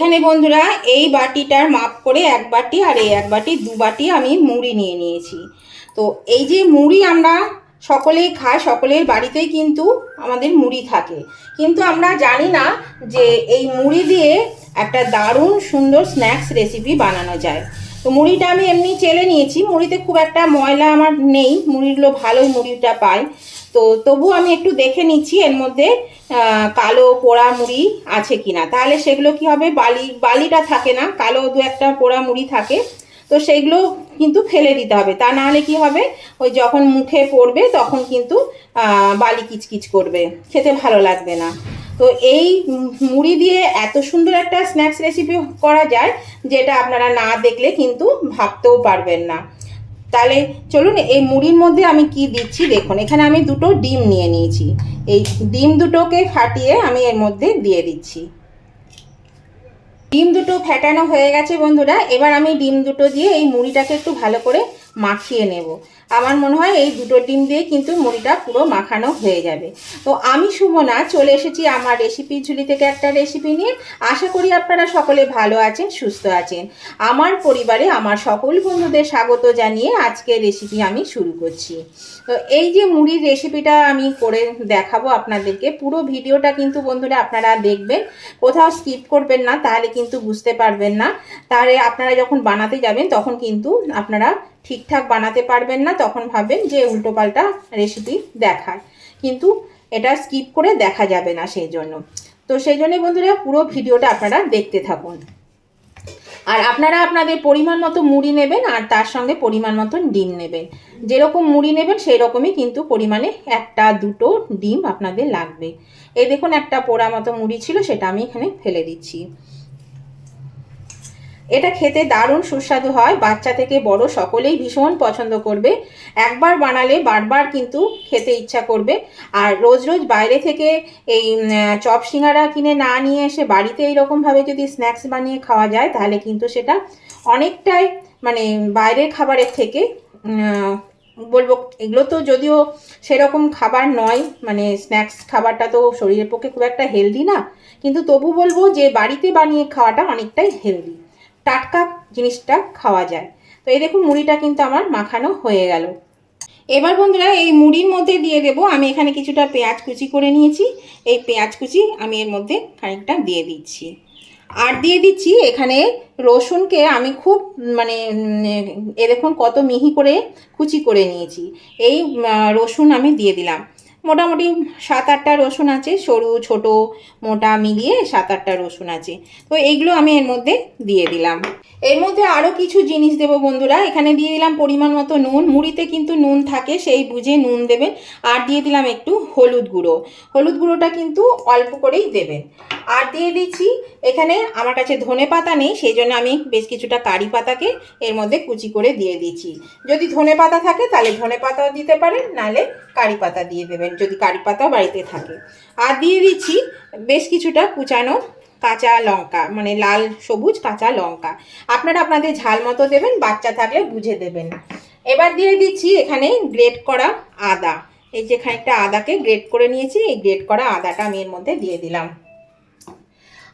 এখানে বন্ধুরা এই বাটিটার মাপ করে এক বাটি আর এই এক বাটি দু বাটি আমি মুড়ি নিয়ে নিয়েছি। তো এই যে মুড়ি আমরা সকলেই খাই, সকলের বাড়িতেই কিন্তু আমাদের মুড়ি থাকে, কিন্তু আমরা জানি না যে এই মুড়ি দিয়ে একটা দারুণ সুন্দর স্ন্যাক্স রেসিপি বানানো যায়। তো মুড়িটা আমি এমনি চেলে নিয়েছি, মুড়িতে খুব একটা ময়লা আমার নেই, মুড়িগুলো ভালোই মুড়িটা পায়। তো তবু আমি একটু দেখে নিচ্ছি এর মধ্যে কালো পোড়া মুড়ি আছে কিনা, তাহলে সেগুলো কি হবে, বালিটা থাকে না, কালো দু একটা পোড়া মুড়ি থাকে, তো সেইগুলো কিন্তু ফেলে দিতে হবে, তা নাহলে কি হবে, ওই যখন মুখে পড়বে তখন কিন্তু বালি কিচকিচ করবে, খেতে ভালো লাগবে না। তো এই মুড়ি দিয়ে এত সুন্দর একটা স্ন্যাক্স রেসিপি করা যায় যেটা আপনারা না দেখলে কিন্তু ভাবতেও পারবেন না। তাহলে চলুন এই মুড়ির মধ্যে আমি কি দিচ্ছি দেখুন। এখানে আমি দুটো ডিম নিয়ে নিয়েছি, এই ডিম দুটোকে ফাটিয়ে আমি এর মধ্যে দিয়ে দিচ্ছি। ডিম দুটো ফেটানো হয়ে গেছে বন্ধুরা, এবার আমি ডিম দুটো দিয়ে এই মুড়িটাকে একটু ভালো করে মাখিয়ে নেব। আমার মনে হয় এই দুটো ডিম দিয়ে কিন্তু মুড়িটা পুরো মাখানো হয়ে যাবে। তো আমি সুমনা চলে এসেছি আমার রেসিপি ঝুলি থেকে একটা রেসিপি নিয়ে। আশা করি আপনারা সকলে ভালো আছেন, সুস্থ আছেন। আমার পরিবারে আমার সকল বন্ধুদের স্বাগত জানিয়ে আজকের রেসিপি আমি শুরু করছি। তো এই যে মুড়ির রেসিপিটা আমি করে দেখাবো আপনাদেরকে, পুরো ভিডিওটা কিন্তু বন্ধুরা আপনারা দেখবেন, কোথাও স্কিপ করবেন না, তাহলে কিন্তু বুঝতে পারবেন না। তাহলে আপনারা যখন বানাতে যাবেন তখন কিন্তু আপনারা ঠিকঠাক বানাতে পারবেন না, তখন ভাববেন যে উল্টোপাল্টা রেসিপি দেখায়, কিন্তু এটা স্কিপ করে দেখা যাবে না সেই জন্য। তো সেই জন্যই বন্ধুরা পুরো ভিডিওটা আপনারা দেখতে থাকুন। আর আপনারা আপনাদের পরিমাণ মতো মুড়ি নেবেন আর তার সঙ্গে পরিমাণ মতো ডিম নেবেন। যেরকম মুড়ি নেবেন সেই রকমই কিন্তু পরিমাণে একটা দুটো ডিম আপনাদের লাগবে। এই দেখুন একটা পোড়া মতো মুড়ি ছিল, সেটা আমি এখানে ফেলে দিচ্ছি। এটা খেতে দারুণ সুস্বাদু হয়, বাচ্চা থেকে বড় সকলেই ভীষণ পছন্দ করবে। একবার বানালে বারবার কিন্তু খেতে ইচ্ছা করবে। আর রোজ রোজ বাইরে থেকে এই চপ সিঙ্গারা কিনে না নিয়ে এসে বাড়িতে এইরকমভাবে যদি স্ন্যাক্স বানিয়ে খাওয়া যায় তাহলে কিন্তু সেটা অনেকটাই মানে বাইরের খাবারের থেকে বলবো, এগুলো তো যদিও সেরকম খাবার নয়, মানে স্ন্যাক্স খাবারটা তো শরীরের পক্ষে খুব একটা হেলদি না, কিন্তু তবু বলবো যে বাড়িতে বানিয়ে খাওয়াটা অনেকটাই হেলদি, টাটকা জিনিসটা খাওয়া যায়। তো এই দেখুন মুড়িটা কিন্তু আমার মাখানো হয়ে গেল। এবার বন্ধুরা এই মুড়ির মধ্যে দিয়ে দেব, আমি এখানে কিছুটা পেঁয়াজ কুচি করে নিয়েছি, এই পেঁয়াজ কুচি আমি এর মধ্যে খানিকটা দিয়ে দিচ্ছি। আর দিয়ে দিচ্ছি এখানে রসুনকে আমি খুব মানে এ দেখুন কত মিহি করে কুচি করে নিয়েছি, এই রসুন আমি দিয়ে দিলাম। মোটামুটি 7-8টা রসুন আছে, সরু ছোট মোটা মিলিয়ে 7-8টা রসুন আছে। তো এইগুলো আমি এর মধ্যে দিয়ে দিলাম। এর মধ্যে আরও কিছু জিনিস দেবো বন্ধুরা, এখানে দিয়ে দিলাম পরিমাণ মতো নুন, মুড়িতে কিন্তু নুন থাকে সেই বুঝে নুন দেবেন। আর দিয়ে দিলাম একটু হলুদ গুঁড়ো, হলুদ গুঁড়োটা কিন্তু অল্প করেই দেবেন। আর দিয়ে দিচ্ছি এখানে, আমার কাছে ধনে পাতা নেই সেই জন্য আমি বেশ কিছুটা কারি পাতাকে এর মধ্যে কুচি করে দিয়ে দিচ্ছি। যদি ধনে পাতা থাকে তাহলে ধনে পাতাও দিতে পারেন, নাহলে কারি পাতা দিয়ে দেবেন যদি কারি পাতাও বাড়িতে থাকে। আর দিয়ে দিচ্ছি বেশ কিছুটা কুচানো কাঁচা লঙ্কা, মানে লাল সবুজ কাঁচা লঙ্কা, আপনারা আপনাদের ঝাল মতো দেবেন, বাচ্চা থাকলে বুঝে দেবেন। এবার দিয়ে দিচ্ছি এখানে গ্রেট করা আদা, এই যে খানিকটা আদাকে গ্রেট করে নিয়েছি, এই গ্রেট করা আদাটা আমি এর মধ্যে দিয়ে দিলাম।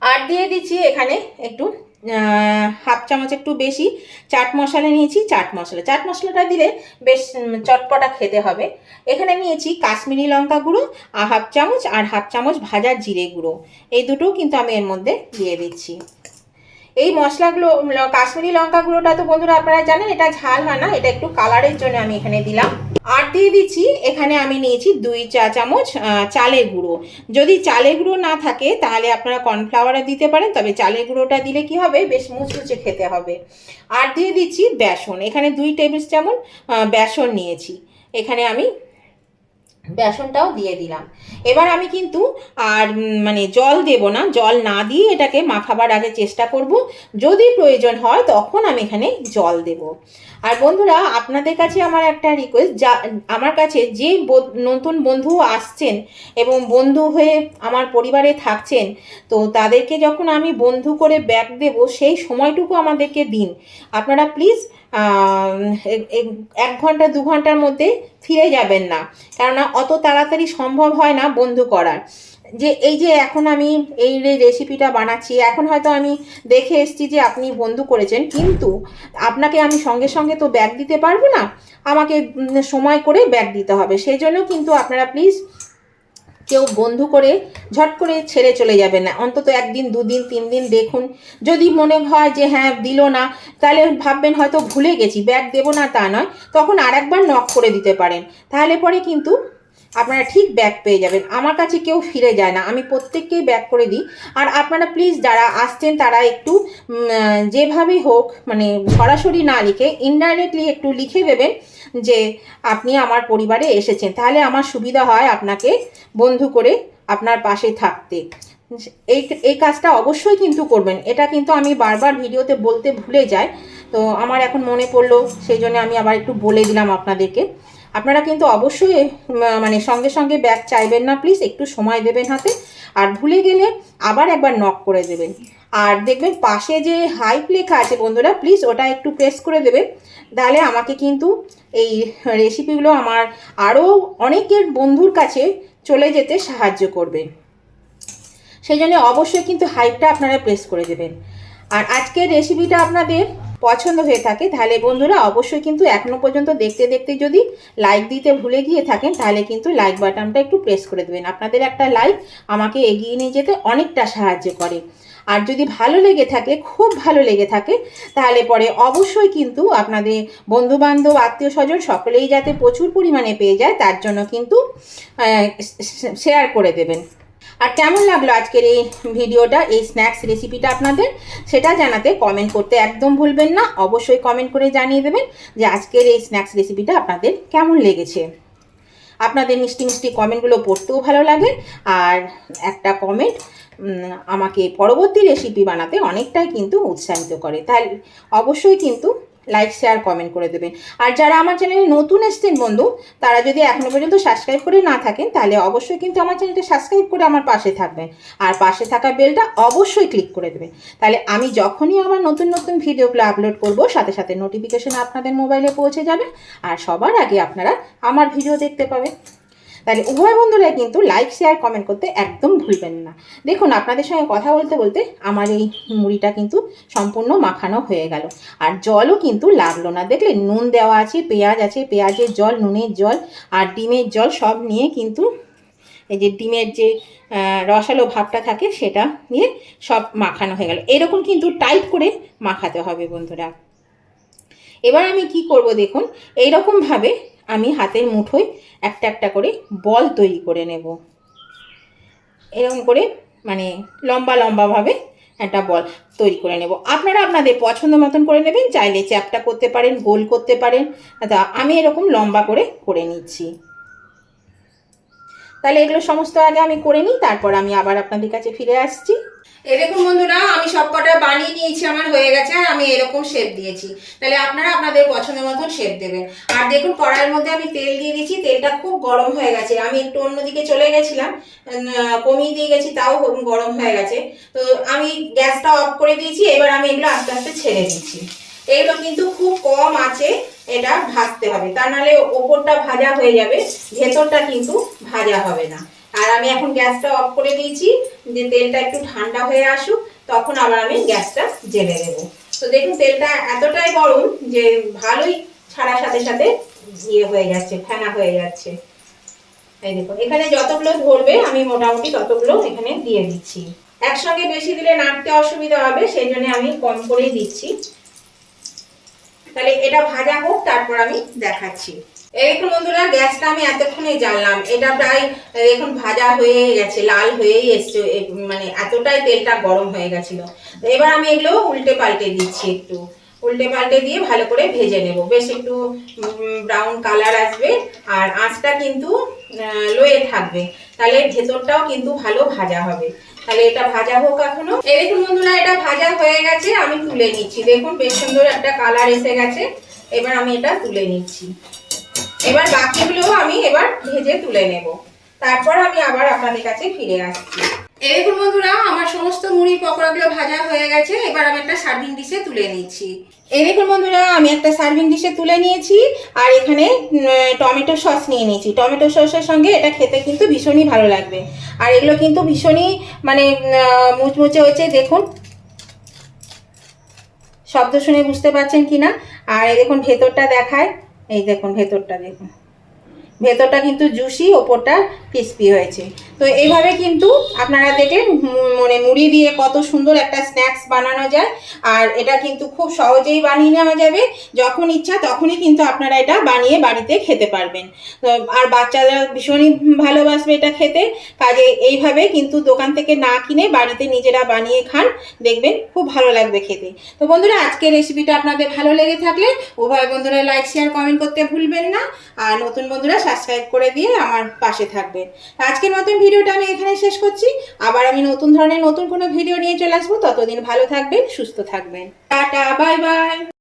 আর দিয়ে দিচ্ছি এখানে একটু হাফ চামচ একটু বেশি চাট মশলা নিয়েছি, চাট মশলাটা দিলে বেশ চটপটা খেতে হবে। এখানে নিয়েছি কাশ্মীরি লঙ্কা গুঁড়ো হাফ চামচ, আর হাফ চামচ ভাজা জিরে গুঁড়ো, এই দুটোও কিন্তু আমি এর মধ্যে দিয়ে দিচ্ছি। এই মশলাগুলো, কাশ্মীরি লঙ্কা গুঁড়োটা তো বন্ধুরা আপনারা জানেন এটা ঝাল হয় না, এটা একটু কালারের জন্য আমি এখানে দিলাম। আর দিয়ে দিচ্ছি এখানে আমি নিয়েছি 2 চা চামচ চালের গুঁড়ো। যদি চালের গুঁড়ো না থাকে তাহলে আপনারা কর্নফ্লাওয়ারে দিতে পারেন, তবে চালের গুঁড়োটা দিলে কি হবে, বেশ মুচমুচে খেতে হবে। আর দিয়ে দিচ্ছি বেসন, এখানে 2 টেবিল চামচ বেসন নিয়েছি, এখানে আমি বেসনটাও দিয়ে দিলাম। এবার আমি কিন্তু আর মানে জল দেব না, জল না দিয়ে এটাকে মাখাবার আগে চেষ্টা করব, যদি প্রয়োজন হয় তখন আমি এখানে জল দেব। আর বন্ধুরা আপনাদের কাছে আমার একটা রিকোয়েস্ট, যা আমার কাছে যে নতুন বন্ধু আসছেন এবং বন্ধু হয়ে আমার পরিবারে থাকছেন, তো তাদেরকে যখন আমি বন্ধু করে ব্যাগ দেব সেই সময়টুকু আমাদেরকে দিন। আপনারা প্লিজ 1 ঘন্টা 2 ঘন্টার মধ্যে ফিরে যাবেন না, কেননা অত তাড়াতাড়ি সম্ভব হয় না বন্ধু করার। যে এই যে এখন আমি এই রেসিপিটা বানাচ্ছি, এখন হয়তো আমি দেখে এসেছি যে আপনি বন্ধু করেছেন, কিন্তু আপনাকে আমি সঙ্গে সঙ্গে তো ব্যাগ দিতে পারবো না, আমাকে সময় করে ব্যাগ দিতে হবে। সেই জন্য কিন্তু আপনারা প্লিজ কেউ বন্ধু করে ঝট করে ছেড়ে চলে যাবেন না, অন্তত 1 দিন 2 দিন 3 দিন দেখুন। যদি মনে হয় যে হ্যাঁ দিল না, তাহলে ভাববেন হয়তো ভুলে গেছি, ব্যাগ দেবো না তা নয়, তখন আরেকবার নক করে দিতে পারেন। তাহলে পরে কিন্তু আপনারা ঠিক ব্যাক পেয়ে যাবেন। আমার কাছে কেউ ফিরে যায় না, আমি প্রত্যেককেই ব্যাক করে দিই। আর আপনারা প্লিজ যারা আসছেন তারা একটু যেভাবেই হোক, মানে সরাসরি না লিখে ইনডাইরেক্টলি একটু লিখে দেবেন যে আপনি আমার পরিবারে এসেছেন, তাহলে আমার সুবিধা হয় আপনাকে বন্ধু করে আপনার পাশে থাকতে। এই এই কাজটা অবশ্যই কিন্তু করবেন, এটা কিন্তু আমি বারবার ভিডিওতে বলতে ভুলে যাই, তো আমার এখন মনে পড়লো, সেই জন্য আমি আবার একটু বলে দিলাম আপনাদেরকে। আপনারা কিন্তু অবশ্যই মানে সঙ্গে সঙ্গে ব্যাগ চাইবেন না, প্লিজ একটু সময় দেবেন হাতে। আর ভুলে গেলে আবার একবার নক করে দেবেন। আর দেখবেন পাশে যে হাইপ লেখা আছে বন্ধুরা, প্লিজ ওটা একটু প্রেস করে দেবেন, তাহলে আমাকে কিন্তু এই রেসিপিগুলো আমার আরও অনেকের বন্ধুর কাছে চলে যেতে সাহায্য করবে। সেই জন্য অবশ্যই কিন্তু হাইপটা আপনারা প্রেস করে দেবেন। আর আজকের রেসিপিটা আপনাদের পছন্দ হয়ে থাকে তাহলে বন্ধুরা অবশ্যই কিন্তু এখনও পর্যন্ত দেখতে দেখতে যদি লাইক দিতে ভুলে গিয়ে থাকেন, তাহলে কিন্তু লাইক বাটনটা একটু প্রেস করে দেবেন। আপনাদের একটা লাইক আমাকে এগিয়ে নিয়ে যেতে অনেকটা সাহায্য করে। আর যদি ভালো লেগে থাকে, খুব ভালো লেগে থাকে, তাহলে পরে অবশ্যই কিন্তু আপনাদের বন্ধুবান্ধব আত্মীয় স্বজন সকলেই যাতে প্রচুর পরিমাণে পেয়ে যায়, তার জন্য কিন্তু শেয়ার করে দেবেন। আর কেমন লাগলো আজকের এই ভিডিওটা, এই স্ন্যাক্স রেসিপিটা আপনাদের, সেটা জানাতে কমেন্ট করতে একদম ভুলবেন না। অবশ্যই কমেন্ট করে জানিয়ে দেবেন যে আজকের এই স্ন্যাক্স রেসিপিটা আপনাদের কেমন লেগেছে। আপনাদের মিষ্টি মিষ্টি কমেন্টগুলো পড়তেও ভালো লাগে, আর একটা কমেন্ট আমাকে পরবর্তী রেসিপি বানাতে অনেকটাই কিন্তু উৎসাহিত করে। তাই অবশ্যই কিন্তু লাইক শেয়ার কমেন্ট করে দেবেন। আর যারা আমার চ্যানেলে নতুন এসছেন বন্ধু, তারা যদি এখনও পর্যন্ত সাবস্ক্রাইব করে না থাকেন, তাহলে অবশ্যই কিন্তু আমার চ্যানেলটা সাবস্ক্রাইব করে আমার পাশে থাকবেন। আর পাশে থাকা বেলটা অবশ্যই ক্লিক করে দেবেন, তাহলে আমি যখনই আমার নতুন নতুন ভিডিওগুলো আপলোড করব, সাথে সাথে নোটিফিকেশন আপনাদের মোবাইলে পৌঁছে যাবে, আর সবার আগে আপনারা আমার ভিডিও দেখতে পাবেন। তাহলে উভয় বন্ধুরাই কিন্তু লাইক শেয়ার কমেন্ট করতে একদম ভুলবেন না। দেখুন আপনাদের সঙ্গে কথা বলতে বলতে আমার এই মুড়িটা কিন্তু সম্পূর্ণ মাখানো হয়ে গেল, আর জলও কিন্তু লাগলো না। দেখলে নুন দেওয়া আছে, পেঁয়াজ আছে, পেঁয়াজের জল, নুনের জল আর ডিমের জল সব নিয়ে কিন্তু এই যে ডিমের যে রসালো ভাবটা থাকে সেটা নিয়ে সব মাখানো হয়ে গেল। এরকম কিন্তু টাইট করে মাখাতে হবে বন্ধুরা। এবার আমি কি করব দেখুন, এইরকমভাবে আমি হাতের মুঠোয় একটা একটা করে বল তৈরি করে নেব। এরকম করে মানে লম্বা লম্বাভাবে একটা বল তৈরি করে নেব। আপনারা আপনাদের পছন্দ মতন করে নেবেন, চাইলে চ্যাপটা করতে পারেন, গোল করতে পারেন। তা আমি এরকম লম্বা করে নিচ্ছি। তাহলে এগুলো সমস্ত আগে আমি করে নিই, তারপর আমি আবার আপনাদের কাছে ফিরে আসছি। এই দেখুন বন্ধুরা, আমি সব কটা বানিয়ে নিয়েছি, আমার হয়ে গেছে। আর আমি এরকম শেপ দিয়েছি, তাহলে আপনারা আপনাদের পছন্দ মতন শেপ দেবেন। আর দেখুন কড়াইয়ের মধ্যে আমি তেল দিয়ে দিয়েছি, তেলটা খুব গরম হয়ে গেছে। আমি একটু অন্যদিকে চলে গেছিলাম, কমিয়ে দিয়ে গেছি, তাও গরম হয়ে গেছে। তো আমি গ্যাসটা অফ করে দিয়েছি। এবার আমি এগুলো আস্তে আস্তে ছেড়ে দিচ্ছি। এগুলো কিন্তু খুব কম আঁচে এটা ভাজতে হবে, তা নাহলে ওপরটা ভাজা হয়ে যাবে, ভেতরটা কিন্তু ভাজা হবে না। আর আমি এখন গ্যাসটা অফ করে দিয়েছি, যে তেলটা একটু ঠান্ডা হয়ে আসুক, তখন আবার আমি গ্যাসটা জ্বেলে দেবো। তো দেখুন তেলটা এতটাই গরম যে ভালোই ছাড়ার সাথে সাথে ইয়ে হয়ে যাচ্ছে, ফেনা হয়ে যাচ্ছে। এই দেখুন এখানে যতগুলো ধরবে আমি মোটামুটি ততগুলো এখানে দিয়ে দিচ্ছি। একসঙ্গে বেশি দিলে নাড়তে অসুবিধা হবে, সেই জন্য আমি কম করেই দিচ্ছি। তাহলে এটা ভাজা হোক, তারপর আমি দেখাচ্ছি। দেখুন বন্ধুরা, গ্যাসটা আমি এতক্ষণে জ্বাললাম, এটা প্রায় এখন ভাজা হয়ে গেছে, লাল হয়েই এসছে, মানে এতটাই তেলটা গরম হয়ে গেছিল। এবার আমি এগুলো উল্টে পাল্টে দিচ্ছি, একটু উল্টে পাল্টে দিয়ে ভালো করে ভেজে নেব, বেশ একটু ব্রাউন কালার আসবে। আর আঁচটা কিন্তু লোয়ে থাকবে, তাহলে ভেতরটাও কিন্তু ভালো ভাজা হবে। তাহলে এটা ভাজা হোক এখনো। এই দেখুন বন্ধুরা, এটা ভাজা হয়ে গেছে, আমি তুলে নিচ্ছি। দেখুন বেশ সুন্দর একটা কালার এসে গেছে। এবার আমি এটা তুলে নিচ্ছি। এবার বাকিগুলো আমি এবার ভেজে তুলে নেব, তারপর আমি আবার আপনাদের কাছে ফিরে আসছি। এই দেখুন বন্ধুরা, আমার সমস্ত মুড়ির পকোড়াগুলো ভাজা হয়ে গেছে। এবার আমি একটা সার্ভিং ডিশে তুলে নিচ্ছি। এই দেখুন বন্ধুরা, আমি একটা সার্ভিং ডিশে তুলে নিয়েছি। আর এখানে টমেটো সস নিয়ে নিয়েছি। টমেটো সসের সঙ্গে এটা খেতে কিন্তু ভীষণই ভালো লাগবে। আর এগুলো কিন্তু ভীষণই মানে মুচমুচে হয়েছে, দেখুন শব্দ শুনে বুঝতে পারছেন কিনা। আর এই দেখুন ভেতরটা দেখায়, এই দেখুন ভেতরটা দেখুন, ভেতরটা কিন্তু জুসি, ওপরটা ক্রিস্পি হয়েছে। তো এইভাবে কিন্তু আপনারা দেখেন মানে মুড়ি দিয়ে কত সুন্দর একটা স্ন্যাক্স বানানো যায়। আর এটা কিন্তু খুব সহজেই বানিয়ে নেওয়া যাবে, যখন ইচ্ছা তখনই কিন্তু আপনারা এটা বানিয়ে বাড়িতে খেতে পারবেন। আর বাচ্চারা ভীষণই ভালোবাসবে এটা খেতে। কাজে এইভাবে কিন্তু দোকান থেকে না কিনে বাড়িতে নিজেরা বানিয়ে খান, দেখবেন খুব ভালো লাগবে খেতে। তো বন্ধুরা, আজকের রেসিপিটা আপনাদের ভালো লেগে থাকলে উভয় বন্ধুরা লাইক শেয়ার কমেন্ট করতে ভুলবেন না। আর নতুন বন্ধুরা সাবস্ক্রাইব করে দিয়ে আমার পাশে থাকবেন। আজকের মতন ভিডিওটা আমি এখানে শেষ করছি। আবার আমি নতুন ধরনের নতুন কোনো ভিডিও নিয়ে চলে আসবো। ততদিন ভালো থাকবেন, সুস্থ থাকবেন। Tata, bye bye.